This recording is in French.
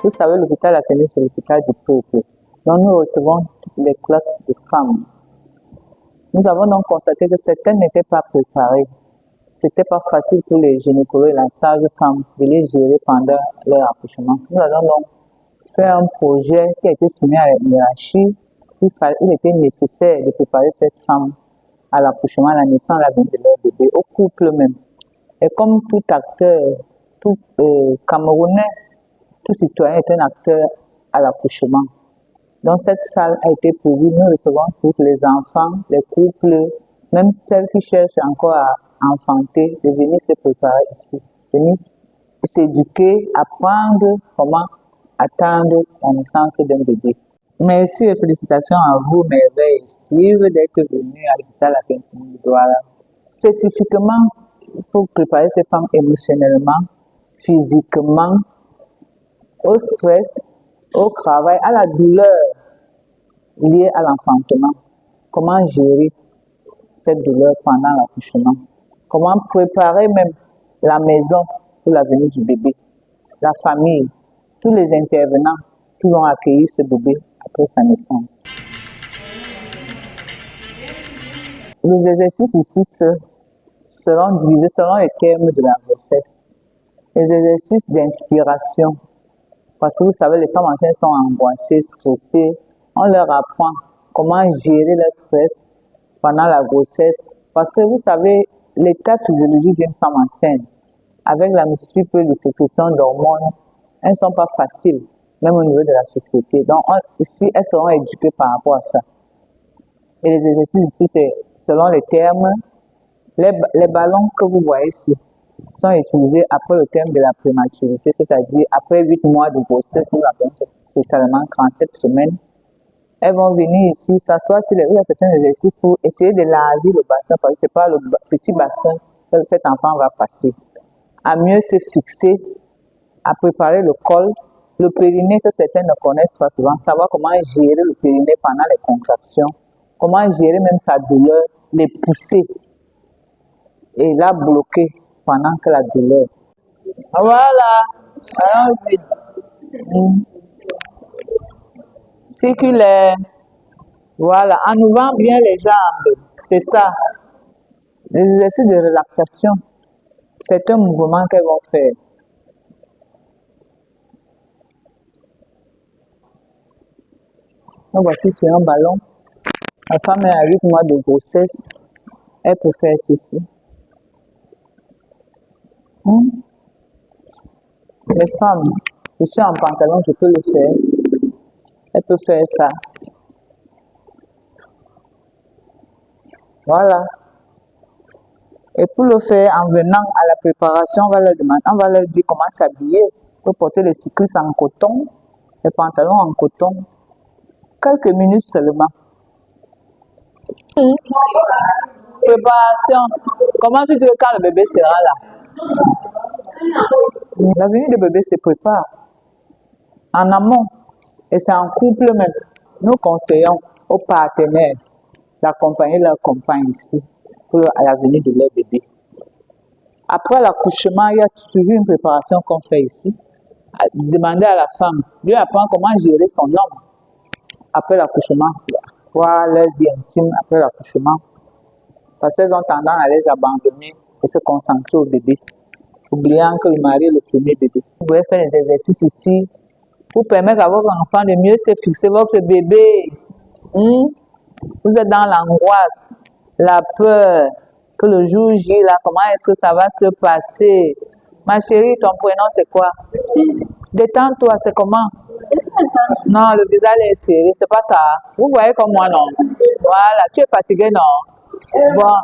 Vous savez, l'hôpital Athénée, c'est l'hôpital du peuple. Donc, nous recevons toutes les classes de femmes. Nous avons donc constaté que certaines n'étaient pas préparées. C'était pas facile pour les gynécologues et la sage-femme de les gérer pendant leur accouchement. Nous avons donc fait un projet qui a été soumis à la hiérarchie. Il était nécessaire de préparer cette femme à l'accouchement, à la naissance, à la venue de leur bébé, au couple même. Et comme tout acteur, tout Camerounais, tout citoyen est un acteur à l'accouchement. Donc cette salle a été prévue, nous recevons tous les enfants, les couples, même celles qui cherchent encore à enfanter, de venir se préparer ici, venir s'éduquer, apprendre comment attendre la naissance d'un bébé. Merci et félicitations à vous, Merveille et Steve, d'être venus à l'hôpital Athénée de Douala. Spécifiquement, il faut préparer ces femmes émotionnellement, physiquement, au stress, au travail, à la douleur liée à l'enfantement. Comment gérer cette douleur pendant l'accouchement? Comment préparer même la maison pour la venue du bébé? La famille, tous les intervenants qui vont accueillir ce bébé après sa naissance. Les exercices ici seront divisés selon les termes de la grossesse. Les exercices d'inspiration. Parce que vous savez, les femmes enceintes sont angoissées, stressées. On leur apprend comment gérer le stress pendant la grossesse. Parce que vous savez, l'état physiologique d'une femme enceinte, avec la multitude de sécrétions d'hormones, elles ne sont pas faciles, même au niveau de la société. Donc, ici, elles seront éduquées par rapport à ça. Et les exercices ici, c'est selon les termes. Les ballons que vous voyez ici sont utilisés après le terme de la prématurité, c'est-à-dire après 8 mois de grossesse, nous appelons spécialement 37 semaines. Elles vont venir ici, s'asseoir sur les... Il y a certains exercices pour essayer d'élargir le bassin, parce que ce n'est pas le petit bassin que cet enfant va passer. À mieux se fixer, à préparer le col, le périnée que certains ne connaissent pas souvent, savoir comment gérer le périnée pendant les contractions, comment gérer même sa douleur, les pousser et la bloquer pendant que la douleur. Voilà, allons-y. Circulaire. Voilà, en ouvrant bien les jambes, c'est ça. Les exercices de relaxation, c'est un mouvement qu'elles vont faire. Donc voici sur un ballon. La femme est à 8 mois de grossesse. Elle peut faire ceci. Les femmes, je suis en pantalon, je peux le faire. Elle peut faire ça. Voilà. Et pour le faire, en venant à la préparation, on va leur demander, on va leur dire comment s'habiller. Pour porter les cyclistes en coton, les pantalons en coton. Quelques minutes seulement. Préparation. Comment tu dis que quand le bébé sera là? La venue du bébé se prépare en amont. Et c'est en couple même. Nous conseillons aux partenaires d'accompagner leur compagne ici pour la venue de leur bébé. Après l'accouchement, il y a toujours une préparation qu'on fait ici. Demander à la femme, lui apprendre comment gérer son homme après l'accouchement, voir leur vie intime après l'accouchement. Parce qu'elles ont tendance à les abandonner et se concentrer au bébé, oubliant que le mari est le premier bébé. Vous pouvez faire des exercices ici pour permettre à votre enfant de mieux se fixer votre bébé. Vous êtes dans l'angoisse, la peur, que le jour J, là, comment est-ce que ça va se passer? Ma chérie, ton prénom c'est quoi? Détends-toi, c'est comment? Non, le visage est serré, c'est pas ça. Vous voyez comme moi, non? Voilà, tu es fatigué, non? Bon,